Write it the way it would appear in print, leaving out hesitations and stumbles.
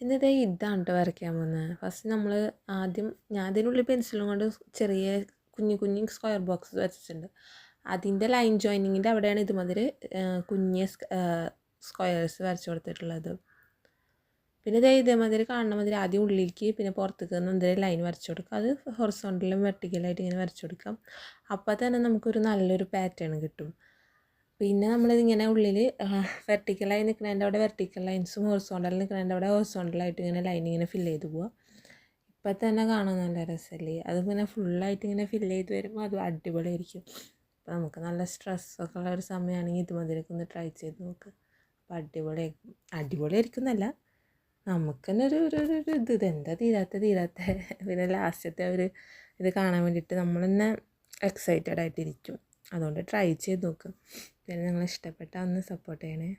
എന്നിട്ട് ഇതാണ് കേട്ടോ വരയ്ക്കാൻ പോകുന്നത്. ഫസ്റ്റ് നമ്മൾ ഞാൻ അതിനുള്ളിൽ പെൻസിലും കൊണ്ട് ചെറിയ കുഞ്ഞു സ്ക്വയർ ബോക്സ് വരച്ചിട്ടുണ്ട്. അതിൻ്റെ ലൈൻ ജോയിനിങ്ങിൻ്റെ അവിടെയാണ് ഇതുമാതിരി കുഞ്ഞ് സ്ക്വയേഴ്സ് വരച്ച് കൊടുത്തിട്ടുള്ളത്. പിന്നെ ഇതേമാതിരി കാണുന്ന മാതിരി ആദ്യം ഉള്ളിലേക്ക് പിന്നെ പുറത്തേക്ക് എന്തെങ്കിലും ലൈൻ വരച്ച് കൊടുക്കുക. അത് ഹൊറിസോണ്ടലും വെർട്ടിക്കലായിട്ട് ഇങ്ങനെ വരച്ച് കൊടുക്കാം. അപ്പോൾ തന്നെ നമുക്കൊരു നല്ലൊരു പാറ്റേൺ കിട്ടും. പിന്നെ നമ്മളിതിങ്ങനെ ഉള്ളിൽ വെർട്ടിക്കലായി നിൽക്കുന്നതിൻ്റെ അവിടെ വെർട്ടിക്കൽ ലൈൻസും ഹൊറിസോണ്ടൽ നിൽക്കുന്നതിൻ്റെ അവിടെ ഹൊറിസോണ്ടലായിട്ട് ഇങ്ങനെ ലൈൻ ഇങ്ങനെ ഫില്ല് ചെയ്ത് പോവുക. ഇപ്പം തന്നെ കാണാൻ നല്ല രസമല്ലേ? അതിങ്ങനെ ഫുള്ളായിട്ട് ഇങ്ങനെ ഫില്ല് ചെയ്ത് വരുമ്പോൾ അത് അടിപൊളിയായിരിക്കും. അപ്പോൾ നമുക്ക് നല്ല സ്ട്രെസ്സൊക്കെ ഉള്ള ഒരു സമയമാണെങ്കിൽ ഇതുമാതിരിയൊക്കെ ഒന്ന് ട്രൈ ചെയ്ത് നോക്ക്. അപ്പോൾ അടിപൊളിയായിരിക്കും എന്നല്ല, നമുക്ക് തന്നെ ഒരു ഇതെന്താ തീരാത്ത പിന്നെ ലാസ്റ്റത്തെ ഇത് കാണാൻ വേണ്ടിയിട്ട് നമ്മൾ തന്നെ എക്സൈറ്റഡ് ആയിട്ടിരിക്കും. അതുകൊണ്ട് ട്രൈ ചെയ്ത് നോക്കും. പിന്നെ നിങ്ങൾ ഇഷ്ടപ്പെട്ടാൽ ഒന്ന് സപ്പോർട്ട് ചെയ്യണേ.